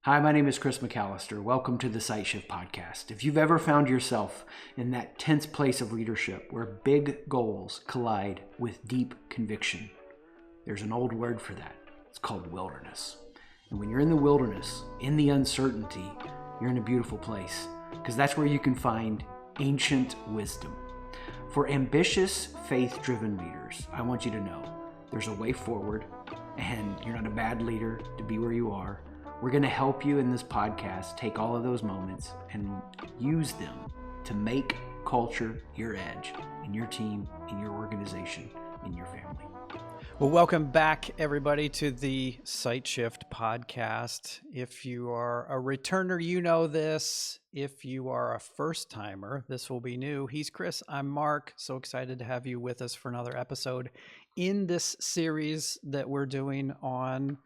Hi, my name is Chris McAllister. Welcome to the SightShift podcast. If you've ever found yourself in that tense place of leadership where big goals collide with deep conviction, there's an old word for that. It's called wilderness. And when you're in the wilderness, in the uncertainty, you're in a beautiful place because that's where you can find ancient wisdom. For ambitious, faith-driven leaders, I want you to know there's a way forward and you're not a bad leader to be where you are. We're going to help you in this podcast take all of those moments and use them to make culture your edge in your team, in your organization, in your family. Well, welcome back, everybody, to the SightShift podcast. If you are a returner, you know this. If you are a first-timer, this will be new. He's Chris. I'm Mark. So excited to have you with us for another episode in this series that we're doing on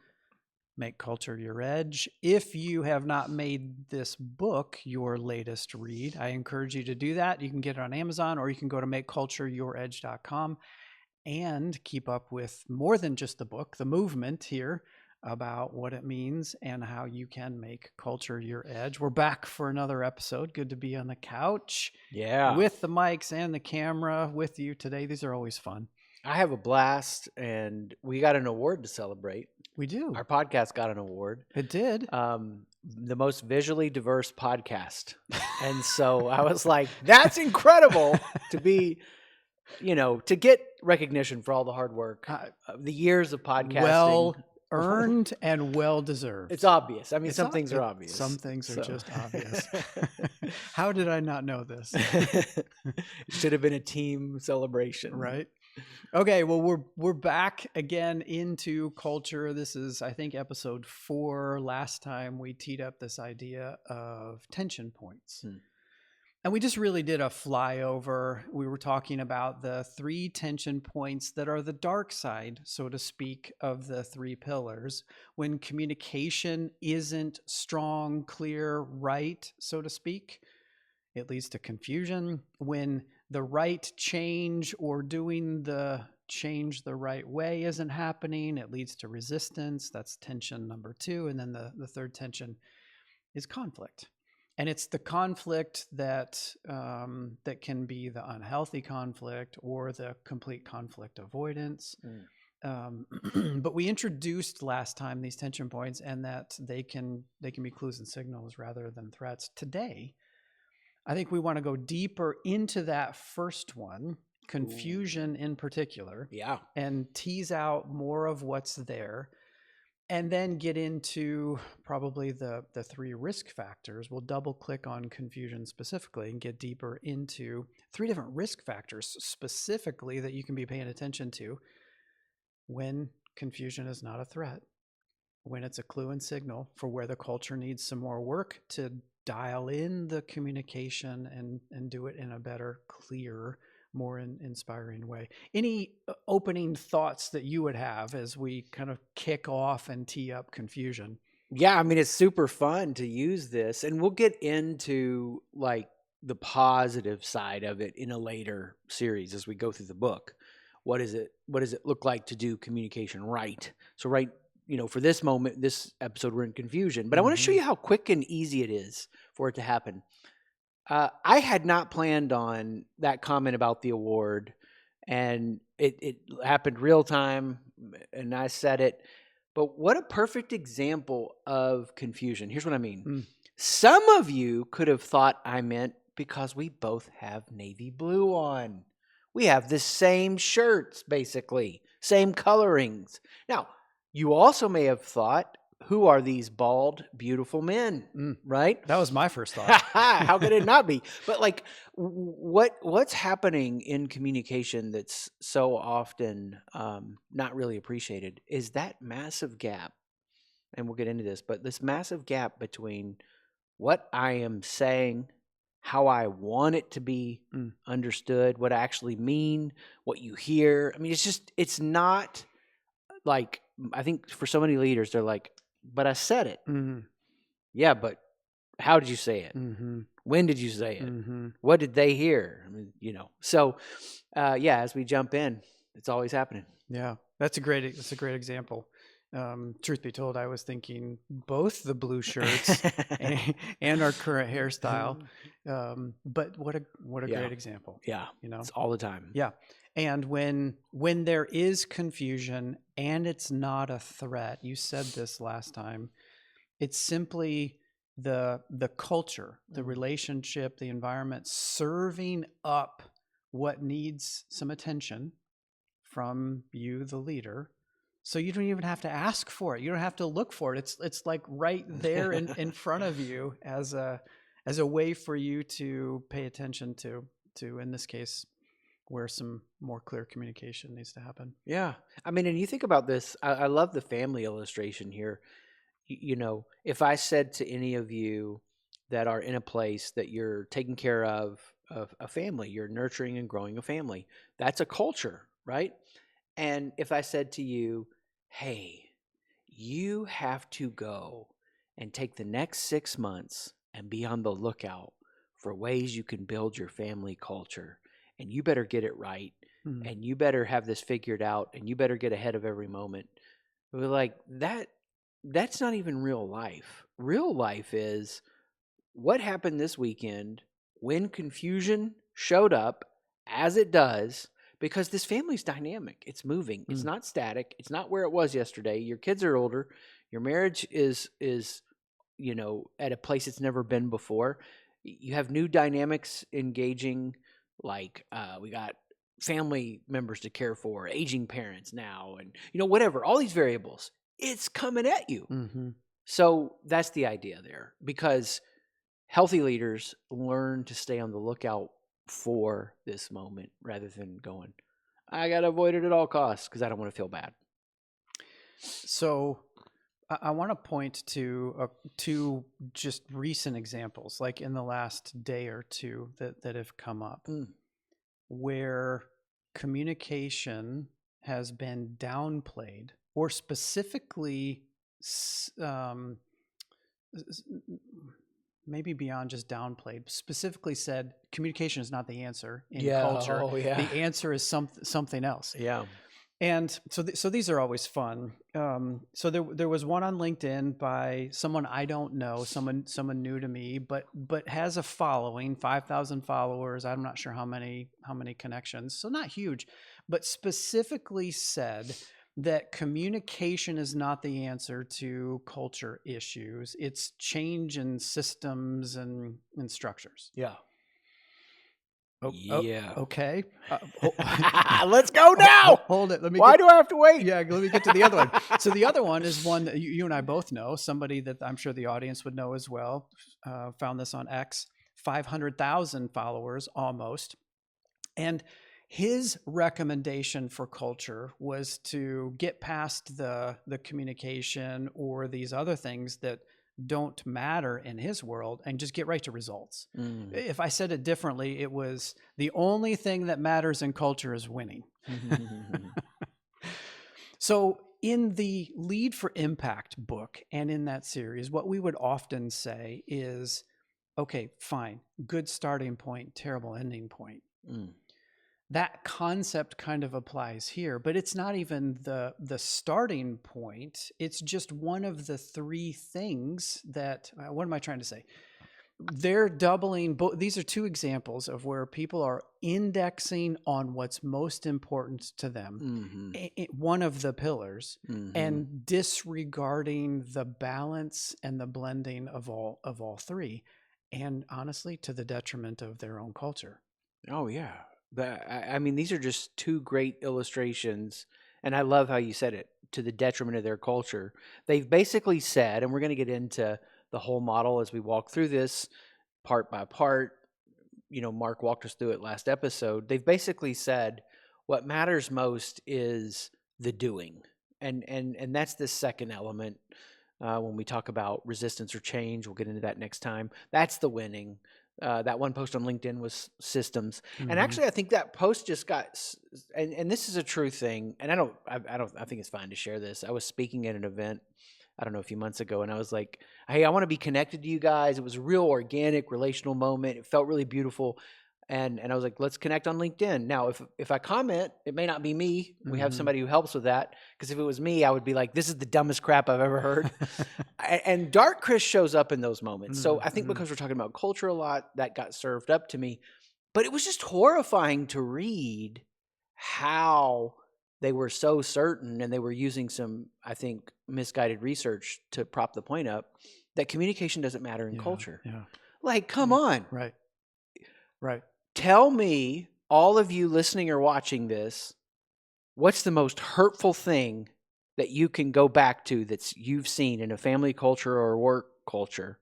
Make Culture Your Edge. If you have not made this book your latest read, I encourage you to do that. You can get it on Amazon or you can go to makecultureyouredge.com and keep up with more than just the book, the movement here about what it means and how you can make culture your edge. We're back for another episode. Good to be on the couch. Yeah. With the mics and the camera with you today. These are always fun. I have a blast, and we got an award to celebrate. We do. Our podcast got an award. It did. The most visually diverse podcast. And so I was like, that's incredible to be, to get recognition for all the hard work, the years of podcasting. Well earned and well deserved. It's obvious. I mean, some things are obvious. Some things are just obvious. How did I not know this? It should have been a team celebration. Right. Okay, well, we're back again into culture. This is, I think, episode 4. Last time we teed up this idea of tension points. And we just really did a flyover. We were talking about the 3 tension points that are the dark side, so to speak, of the 3 pillars. When communication isn't strong, clear, right, so to speak, it leads to confusion. When the right change or doing the change the right way isn't happening, it leads to resistance. That's tension number 2. And then the third tension is conflict. And it's the conflict that that can be the unhealthy conflict or the complete conflict avoidance. But we introduced last time these tension points and that they can be clues and signals rather than threats. Today, I think we want to go deeper into that first one, confusion in particular. Yeah. And tease out more of what's there. And then get into probably the 3 risk factors. We'll double click on confusion specifically and get deeper into 3 different risk factors specifically that you can be paying attention to when confusion is not a threat, when it's a clue and signal for where the culture needs some more work to dial in the communication and do it in a better, clear, more inspiring way. Any opening thoughts that you would have as we kind of kick off and tee up confusion? Yeah, I mean, it's super fun to use this, and we'll get into like the positive side of it in a later series as we go through the book. What does it look like to do communication right? So for this moment, this episode, we're in confusion, but I want to show you how quick and easy it is for it to happen. I had not planned on that comment about the award, and it happened real time, and I said it. But what a perfect example of confusion. Here's what I mean. Some of you could have thought I meant because we both have navy blue on. We have the same shirts, basically, same colorings. Now, you also may have thought, who are these bald, beautiful men, right? That was my first thought. How could it not be? But like, what's happening in communication that's so often not really appreciated is that massive gap, and we'll get into this, but this massive gap between what I am saying, how I want it to be understood, what I actually mean, what you hear. I mean, it's not like, I think for so many leaders, they're like, but I said it. Yeah, but how did you say it? When did you say it? What did they hear? I mean, So, as we jump in, it's always happening. Yeah, that's a great example. Truth be told, I was thinking both the blue shirts and our current hairstyle. But what a great example. Yeah, it's all the time. Yeah, and when there is confusion and it's not a threat, you said this last time. It's simply the culture, the relationship, the environment serving up what needs some attention from you, the leader. So you don't even have to ask for it. You don't have to look for it. It's like right there in front of you as a way for you to pay attention to in this case where some more clear communication needs to happen. Yeah. I mean, and you think about this, I love the family illustration here. You know, if I said to any of you that are in a place that you're taking care of a family, you're nurturing and growing a family, that's a culture, right? And if I said to you, hey, you have to go and take the next 6 months and be on the lookout for ways you can build your family culture, and you better get it right, and you better have this figured out, and you better get ahead of every moment. We're like, that's not even real life. Real life is what happened this weekend when confusion showed up, as it does, because this family's dynamic. It's moving. It's not static. It's not where it was yesterday. Your kids are older. Your marriage is at a place it's never been before. You have new dynamics engaging, like we got family members to care for, aging parents now, and whatever, all these variables. It's coming at you. So that's the idea there, because healthy leaders learn to stay on the lookout for this moment rather than going, I got to avoid it at all costs because I don't want to feel bad. So I want to point to two just recent examples, like in the last day or two that have come up, where communication has been downplayed, or specifically maybe beyond just downplayed, specifically said communication is not the answer in culture. The answer is something else. Yeah. And so these are always fun. So there was one on LinkedIn by someone I don't know, someone new to me, but has a following, 5,000 followers. I'm not sure how many connections. So not huge, but specifically said that communication is not the answer to culture issues. It's change in systems and structures. Yeah. Okay. Let's go now. Hold it. Why do I have to wait? Yeah, let me get to the other one. So the other one is one that you and I both know, somebody that I'm sure the audience would know as well. Found this on X, 500,000 followers almost. And his recommendation for culture was to get past the communication or these other things that don't matter in his world and just get right to results. If I said it differently, it was the only thing that matters in culture is winning. So in the Lead for Impact book and in that series, what we would often say is, okay, fine, good starting point, terrible ending point. That concept kind of applies here, but it's not even the starting point. It's just one of the three things that, what am I trying to say? They're doubling, these are two examples of where people are indexing on what's most important to them, one of the pillars, and disregarding the balance and the blending of all three, and honestly, to the detriment of their own culture. Oh, yeah. I mean, these are just two great illustrations, and I love how you said it, to the detriment of their culture. They've basically said, and we're going to get into the whole model as we walk through this part by part. Mark walked us through it last episode. They've basically said what matters most is the doing, and that's the second element. When we talk about resistance or change, we'll get into that next time. That's the winning. That one post on LinkedIn was systems. And actually, I think that post just got, and this is a true thing. And I think it's fine to share this. I was speaking at an event, I don't know, a few months ago, and I was like, hey, I want to be connected to you guys. It was a real organic relational moment. It felt really beautiful. And I was like, let's connect on LinkedIn. Now, if I comment, it may not be me. We have somebody who helps with that. Because if it was me, I would be like, this is the dumbest crap I've ever heard. And Dark Chris shows up in those moments. So I think because we're talking about culture a lot, that got served up to me. But it was just horrifying to read how they were so certain, and they were using some, I think, misguided research to prop the point up, that communication doesn't matter in culture. Yeah. Like, come on. Right. Tell me, all of you listening or watching this, what's the most hurtful thing that you can go back to that you've seen in a family culture or work culture?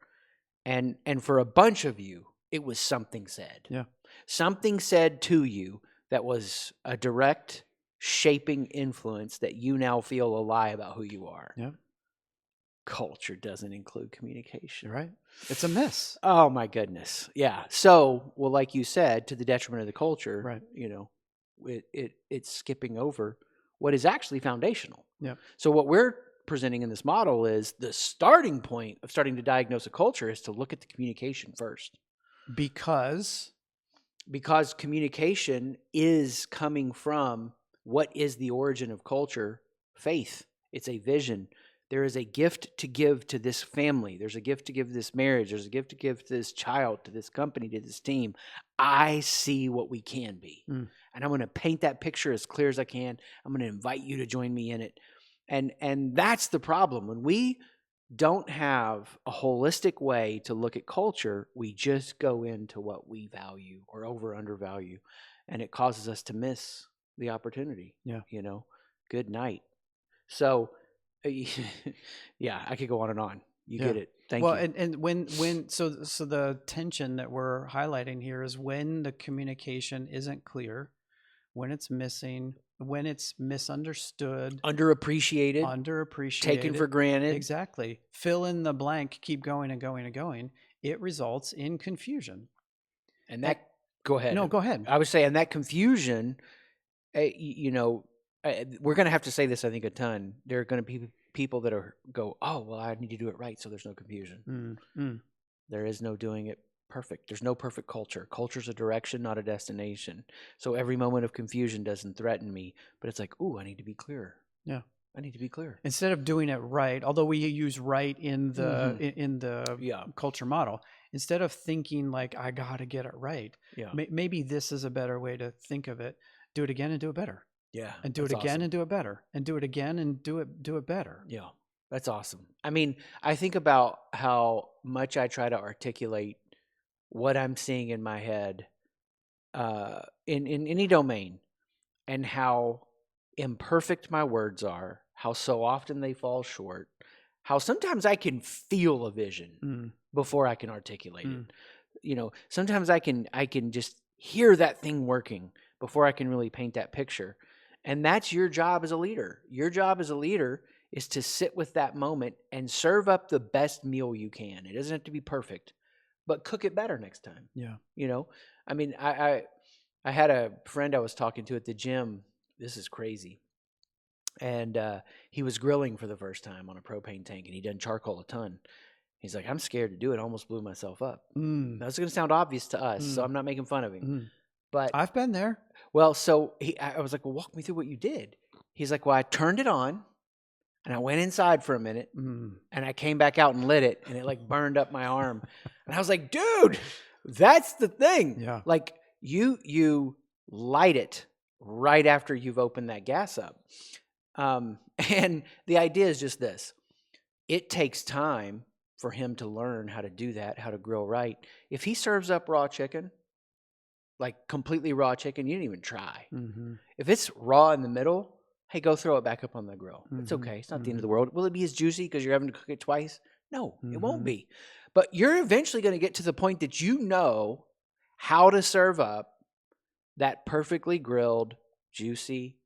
And for a bunch of you, it was something said. Yeah. Something said to you that was a direct shaping influence that you now feel a lie about who you are. Yeah. Culture doesn't include communication. You're right. It's a mess. Oh my goodness. Yeah. So, well, like you said, to the detriment of the culture, Right. you know, it's skipping over what is actually foundational. Yeah. So what we're presenting in this model is the starting point of starting to diagnose a culture is to look at the communication first. Because communication is coming from what is the origin of culture? Faith. It's a vision. There is a gift to give to this family. There's a gift to give to this marriage. There's a gift to give to this child, to this company, to this team. I see what we can be. And I'm going to paint that picture as clear as I can. I'm going to invite you to join me in it. And that's the problem. When we don't have a holistic way to look at culture, we just go into what we value or undervalue. And it causes us to miss the opportunity. Yeah. You know, good night. So, yeah, I could go on and on. You get it. Thank you. Well, and when so the tension that we're highlighting here is when the communication isn't clear, when it's missing, when it's misunderstood, underappreciated, taken for granted. Exactly. Fill in the blank. Keep going and going and going. It results in confusion. And that go ahead. No, go ahead. I would say, and that confusion, you know. We're going to have to say this, I think, a ton. There are going to be people that go, oh, well, I need to do it right, so there's no confusion. There is no doing it perfect. There's no perfect culture. Culture's a direction, not a destination. So every moment of confusion doesn't threaten me, but it's like, ooh, I need to be clear. Yeah. I need to be clear. Instead of doing it right, although we use right in the in the culture model, instead of thinking like, I got to get it right, maybe this is a better way to think of it. Do it again and do it better. Yeah. And do it again and do it better. And do it again and do it better. Yeah. That's awesome. I mean, I think about how much I try to articulate what I'm seeing in my head in any domain, and how imperfect my words are, how so often they fall short, how sometimes I can feel a vision before I can articulate it. You know, sometimes I can just hear that thing working before I can really paint that picture. And that's your job as a leader. Your job as a leader is to sit with that moment and serve up the best meal you can. It doesn't have to be perfect, but cook it better next time. Yeah. You know, I mean, I had a friend I was talking to at the gym. This is crazy. And he was grilling for the first time on a propane tank, and he'd done charcoal a ton. He's like, I'm scared to do it. I almost blew myself up. That's going to sound obvious to us, so I'm not making fun of him. But I've been there. Well, so I was like, well, walk me through what you did. He's like, well, I turned it on, and I went inside for a minute, and I came back out and lit it, and it like burned up my arm. And I was like, dude, that's the thing. Yeah. Like you light it right after you've opened that gas up. And the idea is just this. It takes time for him to learn how to do that, how to grill right. If he serves up raw chicken, like completely raw chicken, you didn't even try. If it's raw in the middle, hey, go throw it back up on the grill. It's okay. It's not the end of the world. Will it be as juicy because you're having to cook it twice? No, it won't be. But you're eventually going to get to the point that you know how to serve up that perfectly grilled, juicy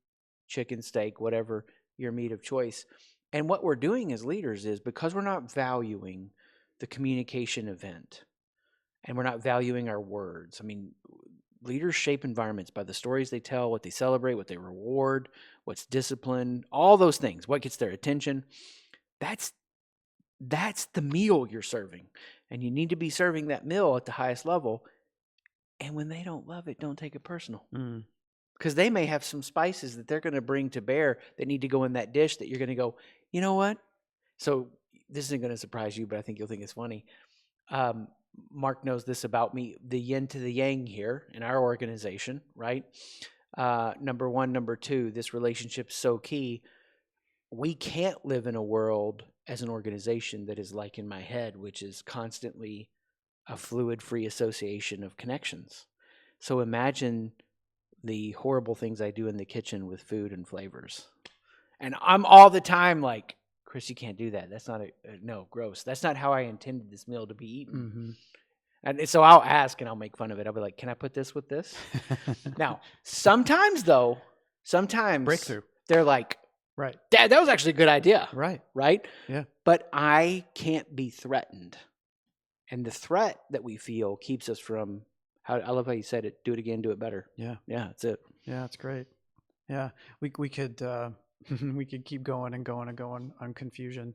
chicken steak, whatever your meat of choice. And what we're doing as leaders is, because we're not valuing the communication event and we're not valuing our words. I mean, leaders shape environments by the stories they tell, what they celebrate, what they reward, what's discipline, all those things, what gets their attention. That's the meal you're serving. And you need to be serving that meal at the highest level. And when they don't love it, don't take it personal. Mm. Because they may have some spices that they're going to bring to bear that need to go in that dish that you're going to go, you know what? So this isn't going to surprise you, but I think you'll think it's funny. Mark knows this about me, the yin to the yang here in our organization, right? Number one, number two, this relationship's so key. We can't live in a world as an organization that is like in my head, which is constantly a fluid-free association of connections. So imagine the horrible things I do in the kitchen with food and flavors. And I'm all the time like, Chris, you can't do that. That's not no, gross. That's not how I intended this meal to be eaten. Mm-hmm. And so I'll ask and I'll make fun of it. I'll be like, can I put this with this? Now, sometimes Breakthrough. they're like, Right. Dad, that was actually a good idea. Right. Right? Yeah. But I can't be threatened. And the threat that we feel keeps us from, I love how you said it, do it again, do it better. Yeah. Yeah, that's it. Yeah, that's great. Yeah. We could we could keep going and going and going on confusion.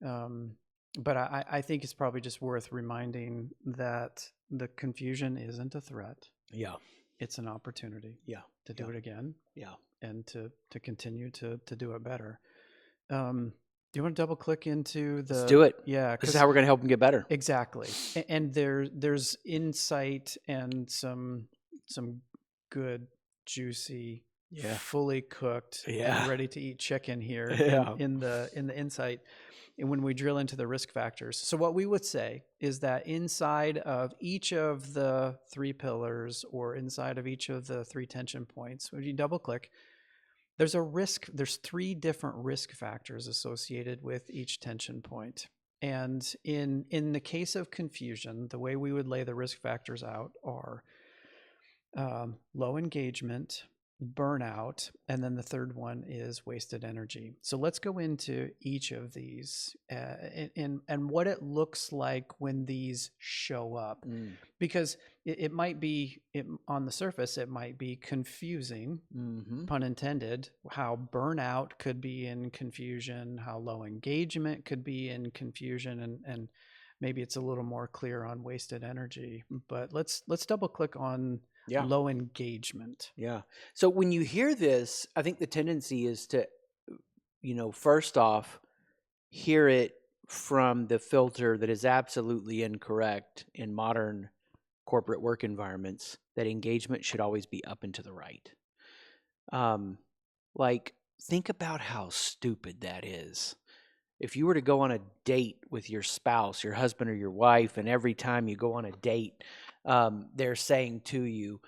But I think it's probably just worth reminding that the confusion isn't a threat. Yeah. It's an opportunity. Yeah. To do it again. Yeah. And to continue to do it better. Do you want to double click into the? Let's do it. Yeah. This is how we're going to help them get better. Exactly. And there's insight and some good, juicy, fully cooked, and ready to eat chicken here in the insight. And when we drill into the risk factors. So what we would say is that inside of each of the 3 pillars or inside of each of the 3 tension points, when you double click, there's 3 different risk factors associated with each tension point. And in the case of confusion, the way we would lay the risk factors out are low engagement, burnout, and then the third one is wasted energy. So let's go into each of these and what it looks like when these show up. Because it might be, on the surface, it might be confusing, pun intended, how burnout could be in confusion, how low engagement could be in confusion, and maybe it's a little more clear on wasted energy. But let's double click on low engagement. Yeah. So when you hear this, I think the tendency is to, first off, hear it from the filter that is absolutely incorrect in modern corporate work environments, that engagement should always be up and to the right. Think about how stupid that is. If you were to go on a date with your spouse, your husband or your wife, and every time you go on a date, they're saying to you,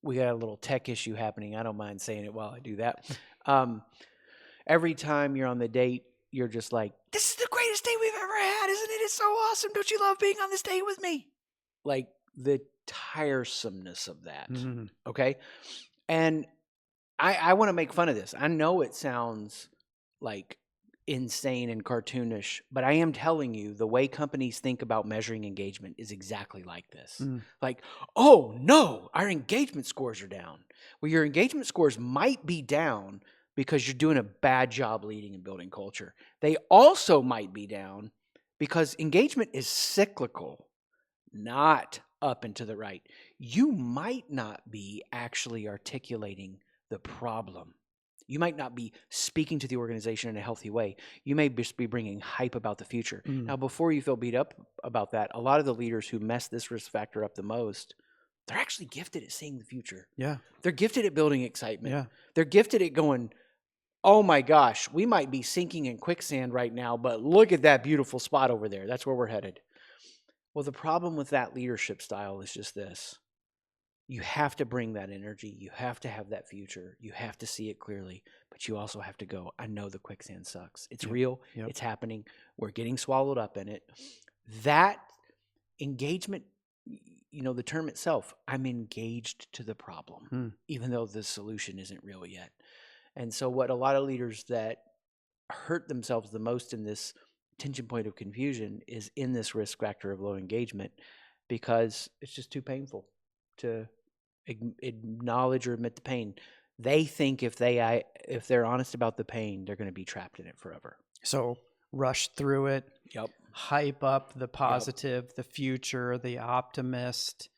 we got a little tech issue happening. I don't mind saying it while I do that. Every time you're on the date, you're just like, this is the greatest date we've ever had, isn't it? It's so awesome. Don't you love being on this date with me? Like the tiresomeness of that. Mm-hmm. Okay. And I want to make fun of this. I know it sounds like insane and cartoonish, but I am telling you, the way companies think about measuring engagement is exactly like this. Like, oh no, our engagement scores are down. Well, your engagement scores might be down because you're doing a bad job leading and building culture. They also might be down because engagement is cyclical, not up and to the right. You might not be actually articulating the problem. You might not be speaking to the organization in a healthy way. You may just be bringing hype about the future. Now, before you feel beat up about that, a lot of the leaders who mess this risk factor up the most, they're actually gifted at seeing the future. Yeah. They're gifted at building excitement. Yeah. They're gifted at going, oh my gosh, we might be sinking in quicksand right now, but look at that beautiful spot over there. That's where we're headed. Well, the problem with that leadership style is just this. You have to bring that energy. You have to have that future. You have to see it clearly, but you also have to go, I know the quicksand sucks. It's real. Yep. It's happening. We're getting swallowed up in it. That engagement, the term itself, I'm engaged to the problem, even though the solution isn't real yet. And so what a lot of leaders that hurt themselves the most in this tension point of confusion is in this risk factor of low engagement, because it's just too painful to acknowledge or admit the pain. They think if they're honest about the pain, they're going to be trapped in it forever. So rush through it. Yep. Hype up the positive, the future, the optimist.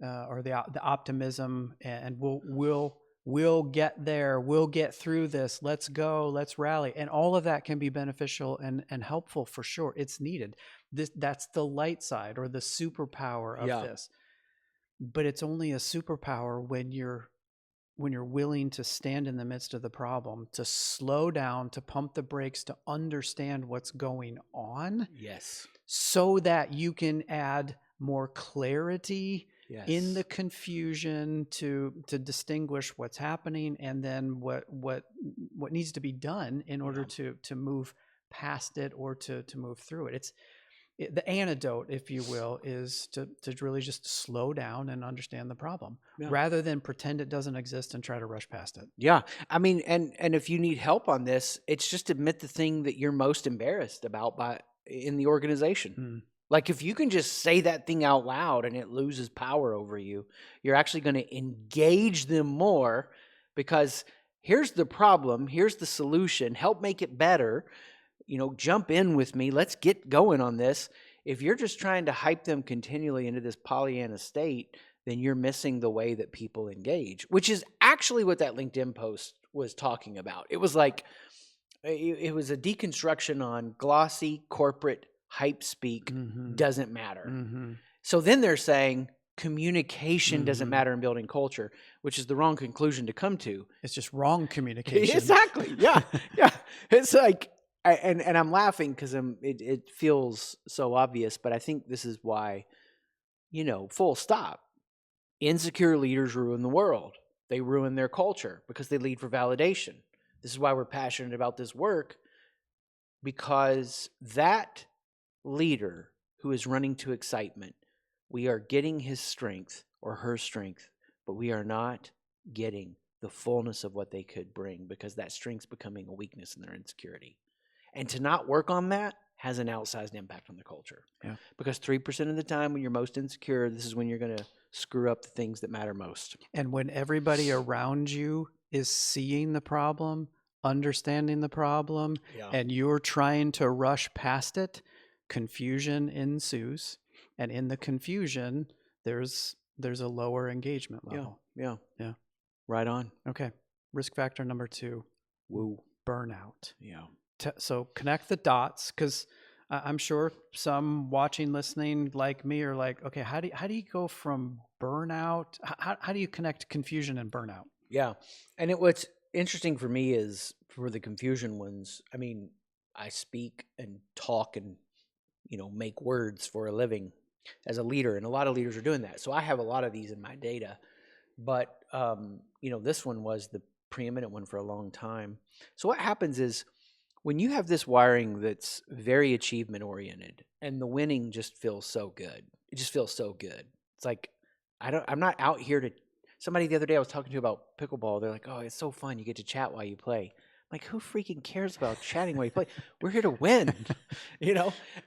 or the optimism, and we'll get there, we'll get through this, let's go, let's rally, and all of that can be beneficial and helpful for sure. It's needed. That's the light side or the superpower of this, but it's only a superpower when you're willing to stand in the midst of the problem, to slow down, to pump the brakes, to understand what's going on. Yes. So that you can add more clarity in the Yes. confusion to distinguish what's happening, and then what needs to be done in order to move past it or to move through it. The antidote, if you will, is to really just slow down and understand the problem rather than pretend it doesn't exist and try to rush past it. Yeah. I mean, and if you need help on this, it's just admit the thing that you're most embarrassed about in the organization. Like if you can just say that thing out loud and it loses power over you, you're actually going to engage them more, because here's the problem, here's the solution, help make it better. Jump in with me. Let's get going on this. If you're just trying to hype them continually into this Pollyanna state, then you're missing the way that people engage, which is actually what that LinkedIn post was talking about. It was like, it was a deconstruction on glossy corporate hype speak doesn't matter. So then they're saying communication doesn't matter in building culture, which is the wrong conclusion to come to. It's just wrong communication. Exactly. Yeah. Yeah. It's like, and I'm laughing because it feels so obvious, but I think this is why, full stop. Insecure leaders ruin the world. They ruin their culture because they lead for validation. This is why we're passionate about this work, because that leader who is running to excitement, we are getting his strength or her strength, but we are not getting the fullness of what they could bring, because that strength's becoming a weakness in their insecurity. And to not work on that has an outsized impact on the culture. Yeah. Because 3% of the time when you're most insecure, this is when you're going to screw up the things that matter most. And when everybody around you is seeing the problem, understanding the problem, and you're trying to rush past it, confusion ensues. And in the confusion, there's a lower engagement level. Yeah. Right on. Okay. Risk factor number 2. Woo. Burnout. Yeah. So connect the dots, because I'm sure some watching, listening like me are like, okay, how do you go from burnout? How do you connect confusion and burnout? Yeah. And what's interesting for me is, for the confusion ones, I mean, I speak and talk and, make words for a living as a leader, and a lot of leaders are doing that. So I have a lot of these in my data, but, this one was the preeminent one for a long time. So what happens is, when you have this wiring that's very achievement oriented, and the winning just feels so good. It just feels so good. It's like, I'm not out here to, somebody the other day I was talking to about pickleball, they're like, oh, it's so fun. You get to chat while you play. I'm like, who freaking cares about chatting while you play? We're here to win,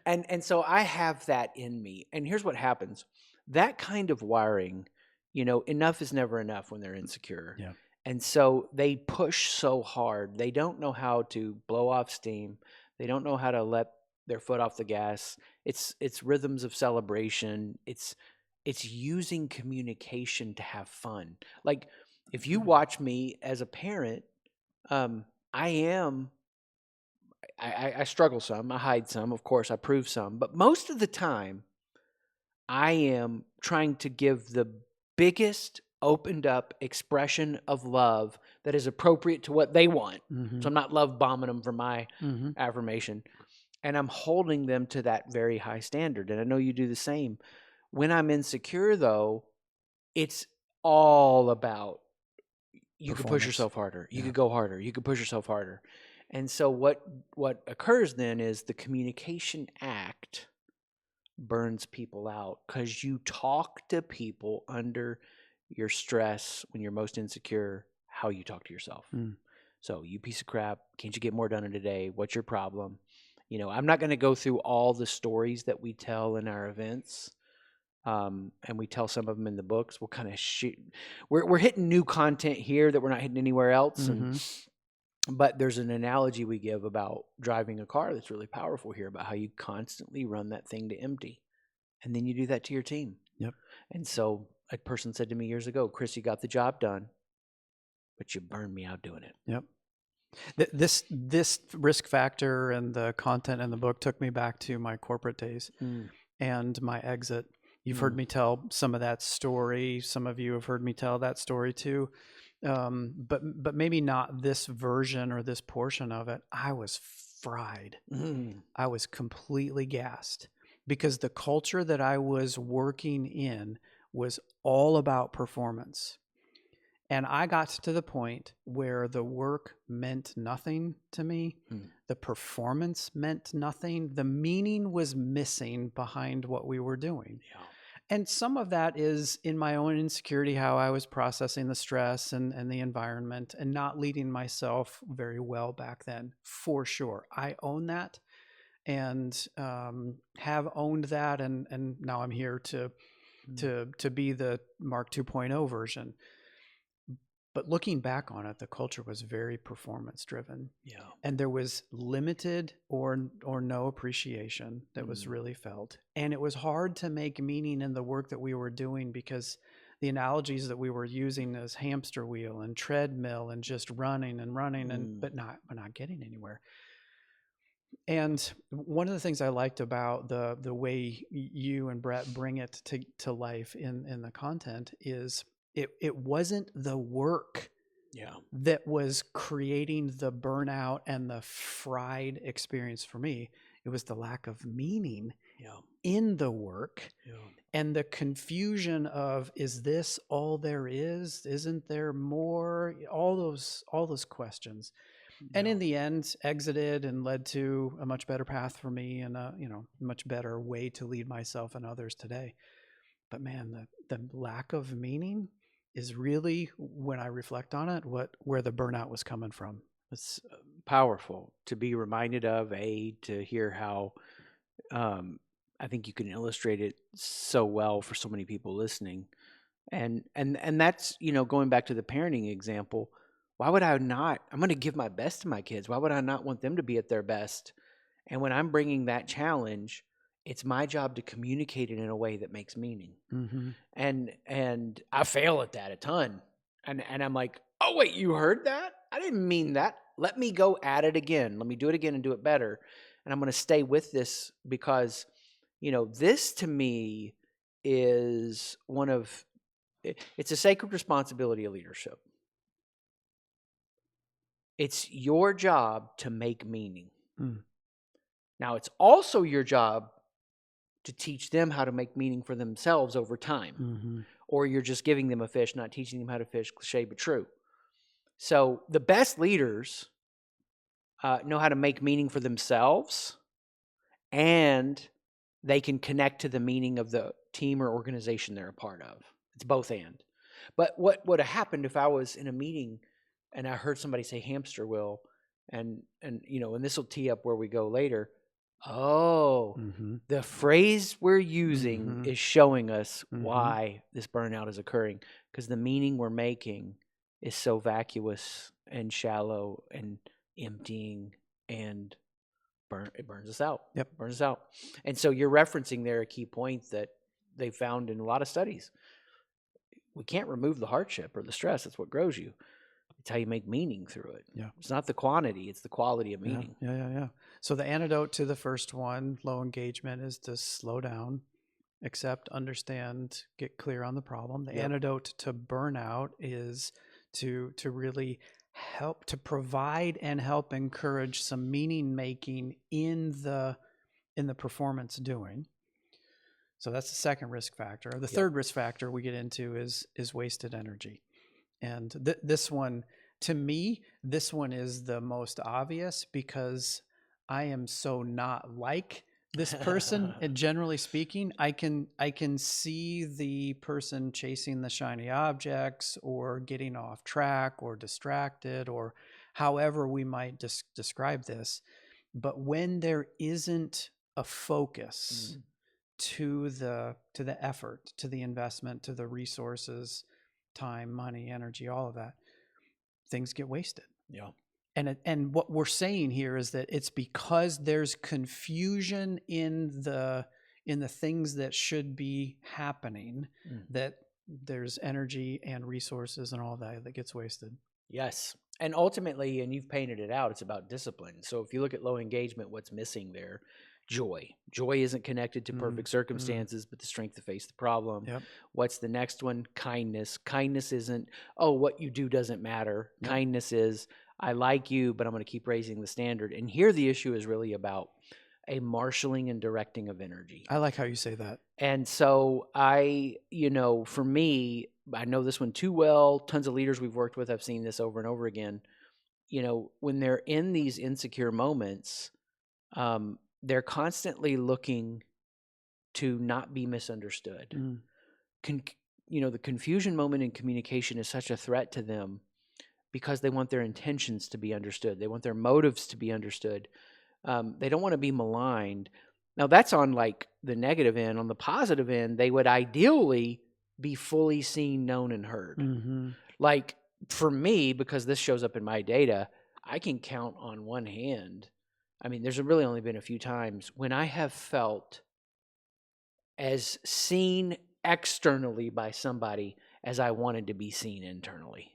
And so I have that in me. And here's what happens. That kind of wiring, enough is never enough when they're insecure. Yeah. And so they push so hard. They don't know how to blow off steam. They don't know how to let their foot off the gas. It's rhythms of celebration. It's using communication to have fun. Like, if you watch me as a parent, I struggle some. I hide some. Of course, I prove some. But most of the time, I am trying to give the biggest opened up expression of love that is appropriate to what they want. So I'm not love bombing them for my affirmation. And I'm holding them to that very high standard. And I know you do the same. When I'm insecure, though, it's all about, you could push yourself harder. You could go harder. You could push yourself harder. And so what occurs then is the communication act burns people out, because you talk to people under your stress when you're most insecure, how you talk to yourself. So, you piece of crap, can't you get more done in a day? What's your problem? I'm not going to go through all the stories that we tell in our events. And we tell some of them in the books. We'll kind of we're hitting new content here that we're not hitting anywhere else. But there's an analogy we give about driving a car that's really powerful here, about how you constantly run that thing to empty. And then you do that to your team. Yep. And so a person said to me years ago, Chris, you got the job done, but you burned me out doing it. Yep. This risk factor and the content in the book took me back to my corporate days and my exit. You've heard me tell some of that story. Some of you have heard me tell that story too. But maybe not this version or this portion of it. I was fried. I was completely gassed because the culture that I was working in was all about performance. And I got to the point where the work meant nothing to me. The performance meant nothing. The meaning was missing behind what we were doing. Yeah. And some of that is in my own insecurity, how I was processing the stress and the environment and not leading myself very well back then, for sure. I own that and have owned that. And now I'm here to be the Mark 2.0 version. But looking back on it, the culture was very performance driven. Yeah. And there was limited or no appreciation that was really felt. And it was hard to make meaning in the work that we were doing because the analogies that we were using as hamster wheel and treadmill and just running and but not getting anywhere. And one of the things I liked about the way you and Brett bring it to life in the content is it wasn't the work that was creating the burnout and the fried experience for me. It was the lack of meaning in the work and the confusion of, is this all there is? Isn't there more? All those questions. And in the end, exited and led to a much better path for me and a much better way to lead myself and others today. But man, the lack of meaning is really, when I reflect on it, where the burnout was coming from. It's powerful to be reminded of, to hear how I think you can illustrate it so well for so many people listening. And that's, going back to the parenting example, why would I not? I'm going to give my best to my kids. Why would I not want them to be at their best? And when I'm bringing that challenge, it's my job to communicate it in a way that makes meaning. And I fail at that a ton. And I'm like, oh, wait, you heard that? I didn't mean that. Let me go at it again. Let me do it again and do it better. And I'm going to stay with this because, this to me is it's a sacred responsibility of leadership. It's your job to make meaning. Now, it's also your job to teach them how to make meaning for themselves over time. Or you're just giving them a fish, not teaching them how to fish, cliche but true. So the best leaders know how to make meaning for themselves, and they can connect to the meaning of the team or organization they're a part of. It's both and. But what would have happened if I was in a meeting and I heard somebody say hamster wheel, and this will tee up where we go later. The phrase we're using is showing us why this burnout is occurring, because the meaning we're making is so vacuous and shallow and emptying, and it burns us out. Burns us out. And so you're referencing there a key point that they found in a lot of studies. We can't remove the hardship or the stress. That's what grows you. It's how you make meaning through it. It's not the quantity, it's the quality of meaning. Yeah. So the antidote to the first one, low engagement, is to slow down, accept, understand, get clear on the problem. The antidote to burnout is to really help to provide and help encourage some meaning making in the performance doing. So that's the second risk factor. The third risk factor we get into is wasted energy. And this one, to me, this one is the most obvious because I am so not like this person. And generally speaking, I can see the person chasing the shiny objects or getting off track or distracted or however we might describe this. But when there isn't a focus to the effort, to the investment, to the resources, time, money, energy, all of that, things get wasted. And what we're saying here is that it's because there's confusion in the things that should be happening that there's energy and resources and all that gets wasted. Yes. And ultimately, and you've painted it out, it's about discipline. So if you look at low engagement, what's missing there? Joy. Joy isn't connected to perfect circumstances, but the strength to face the problem. Yep. What's the next one? Kindness. Kindness isn't, oh, what you do doesn't matter. Yep. Kindness is, I like you, but I'm going to keep raising the standard. And here the issue is really about a marshaling and directing of energy. I like how you say that. And so for me, I know this one too well. Tons of leaders we've worked with, I've seen this over and over again. When they're in these insecure moments, they're constantly looking to not be misunderstood. The confusion moment in communication is such a threat to them because they want their intentions to be understood. They want their motives to be understood. They don't want to be maligned. Now, that's on like the negative end. On the positive end, they would ideally be fully seen, known, and heard. Mm-hmm. Like for me, because this shows up in my data, I can count on one hand. I mean, there's really only been a few times when I have felt as seen externally by somebody as I wanted to be seen internally.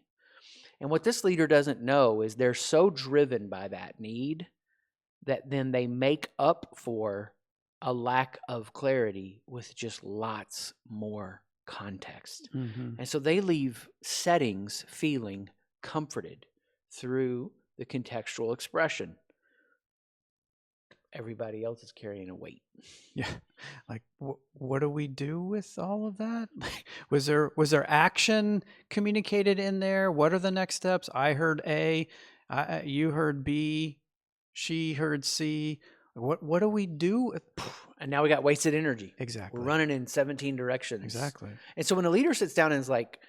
And what this leader doesn't know is they're so driven by that need that then they make up for a lack of clarity with just lots more context. Mm-hmm. And so they leave settings feeling comforted through the contextual expression. Everybody else is carrying a weight. Yeah. Like, what do we do with all of that? Was there action communicated in there? What are the next steps? I heard A, you heard B, she heard C. What do we do? And now we got wasted energy. Exactly. We're running in 17 directions. Exactly. And so when a leader sits down and is like,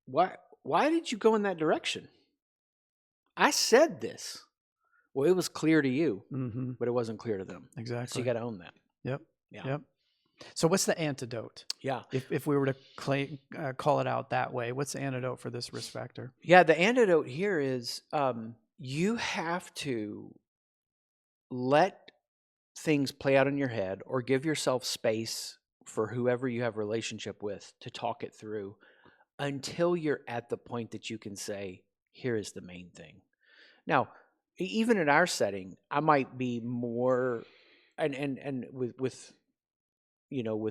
why did you go in that direction? I said this. Well, it was clear to you, but it wasn't clear to them. Exactly. So you got to own that. Yep. Yeah. Yep. So what's the antidote? Yeah. If we were to call it out that way, what's the antidote for this risk factor? Yeah. The antidote here is you have to let things play out in your head or give yourself space for whoever you have a relationship with to talk it through until you're at the point that you can say, here is the main thing. Now, even in our setting, I might be more, and with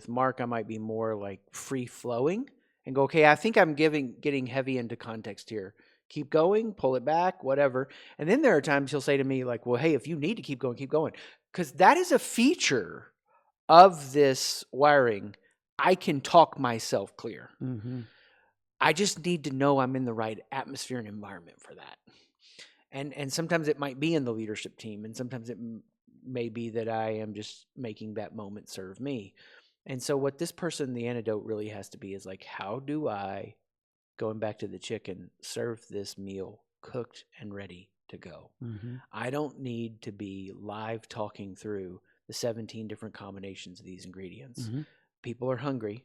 Mark, I might be more like free flowing and go, okay, I think I'm getting heavy into context here. Keep going, pull it back, whatever. And then there are times he'll say to me like, well, hey, if you need to keep going, keep going. Because that is a feature of this wiring. I can talk myself clear. Mm-hmm. I just need to know I'm in the right atmosphere and environment for that. And sometimes it might be in the leadership team, and sometimes it may be that I am just making that moment serve me. And so what this person, the antidote really has to be is like, how do I, going back to the chicken, serve this meal cooked and ready to go? Mm-hmm. I don't need to be live talking through the 17 different combinations of these ingredients. Mm-hmm. People are hungry.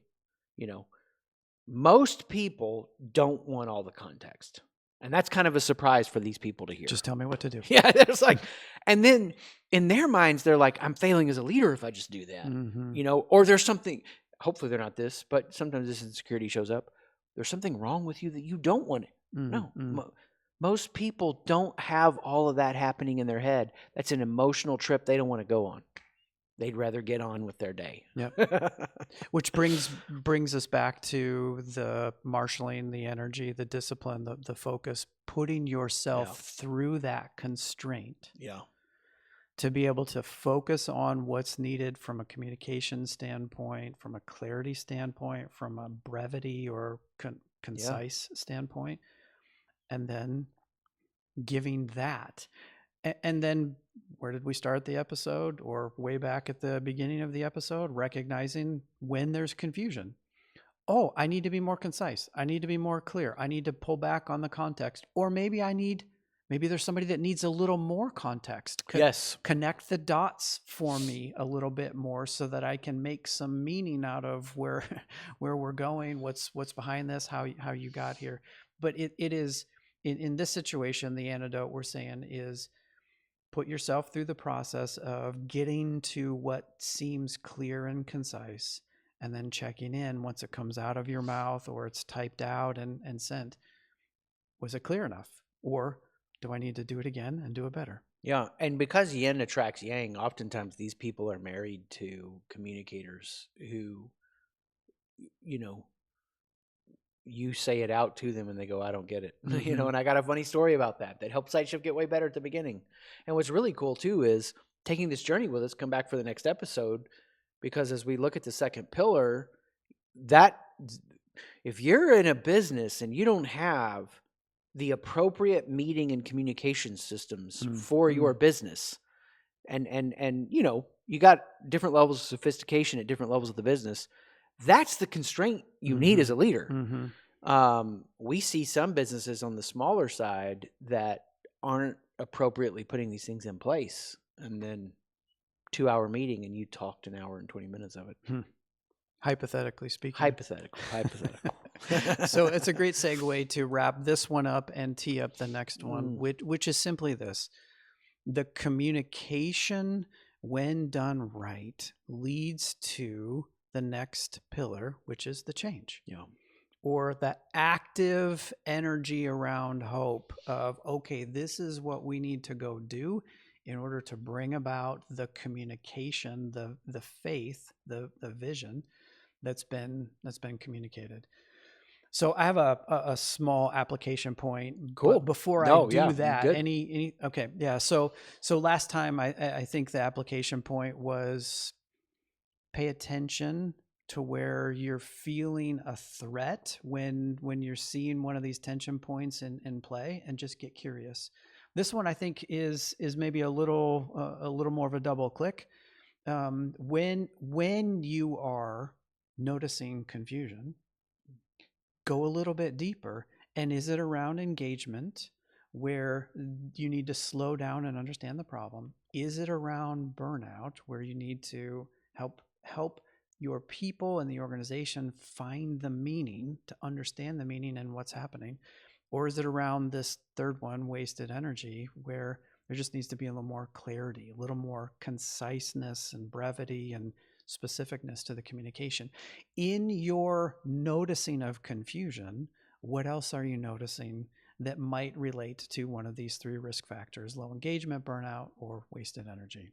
Most people don't want all the context. And that's kind of a surprise for these people to hear. Just tell me what to do. Yeah, it's like, and then in their minds, they're like, I'm failing as a leader if I just do that. Mm-hmm. Or there's something, hopefully they're not this, but sometimes this insecurity shows up. There's something wrong with you that you don't want it. Mm-hmm. No, most people don't have all of that happening in their head. That's an emotional trip they don't want to go on. They'd rather get on with their day. Yep. Which brings us back to the marshaling, the energy, the discipline, the focus, putting yourself through that constraint. Yeah. To be able to focus on what's needed from a communication standpoint, from a clarity standpoint, from a brevity or concise standpoint, and then giving that. And then where did we start the episode, or way back at the beginning of the episode? Recognizing when there's confusion. Oh, I need to be more concise. I need to be more clear. I need to pull back on the context. Or maybe there's somebody that needs a little more context. Yes. Connect the dots for me a little bit more so that I can make some meaning out of where we're going, what's behind this, how you got here. But it is, in this situation, the antidote we're saying is, put yourself through the process of getting to what seems clear and concise, and then checking in once it comes out of your mouth or it's typed out and sent. Was it clear enough? Or do I need to do it again and do it better? Yeah, and because yin attracts yang, oftentimes these people are married to communicators who, you know, you say it out to them and they go, I don't get it. You know, and I got a funny story about that helped SightShift get way better at the beginning. And what's really cool too is taking this journey with us, come back for the next episode, because as we look at the second pillar, that if you're in a business and you don't have the appropriate meeting and communication systems for your business, and you know, you got different levels of sophistication at different levels of the business, that's the constraint you need as a leader. We see some businesses on the smaller side that aren't appropriately putting these things in place, and then 2-hour meeting and you talked an hour and 20 minutes of it. Hypothetically speaking. Hypothetical. So it's a great segue to wrap this one up and tee up the next one, which is simply this. The communication, when done right, leads to the next pillar, which is the change. Yeah. Or the active energy around hope of, okay, this is what we need to go do in order to bring about the communication, the faith, the vision that's been communicated. So I have a small application point. Cool. Before I do that, good. any okay, yeah. So last time I think the application point was pay attention to where you're feeling a threat when you're seeing one of these tension points in play, and just get curious. This one I think is maybe a little more of a double click. When you are noticing confusion, go a little bit deeper. And is it around engagement where you need to slow down and understand the problem? Is it around burnout where you need to help your people and the organization find the meaning, to understand the meaning and what's happening? Or is it around this third one, wasted energy, where there just needs to be a little more clarity, a little more conciseness and brevity and specificness to the communication? In your noticing of confusion, what else are you noticing that might relate to one of these 3 risk factors: low engagement, burnout, or wasted energy?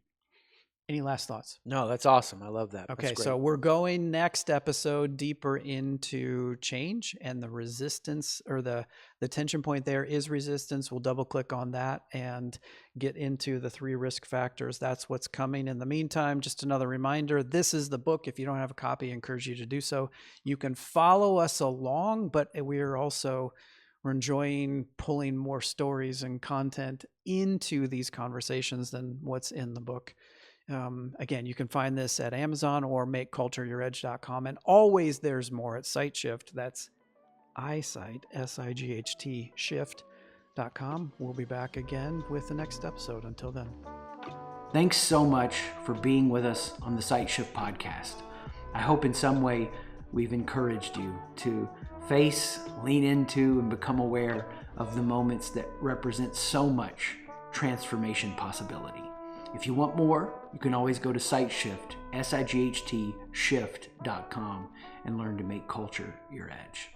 Any last thoughts? No, that's awesome. I love that. Okay, so we're going next episode deeper into change and the resistance, or the tension point there is resistance. We'll double click on that and get into the 3 risk factors. That's what's coming. In the meantime, just another reminder, this is the book. If you don't have a copy, I encourage you to do so. You can follow us along, but we're enjoying pulling more stories and content into these conversations than what's in the book. Again, you can find this at Amazon or makecultureyouredge.com. And always there's more at SightShift. That's iSight, SIGHT, shift.com. We'll be back again with the next episode. Until then. Thanks so much for being with us on the SightShift podcast. I hope in some way we've encouraged you to face, lean into, and become aware of the moments that represent so much transformation possibility. If you want more, you can always go to SightShift, SIGHT, shift.com, and learn to make culture your edge.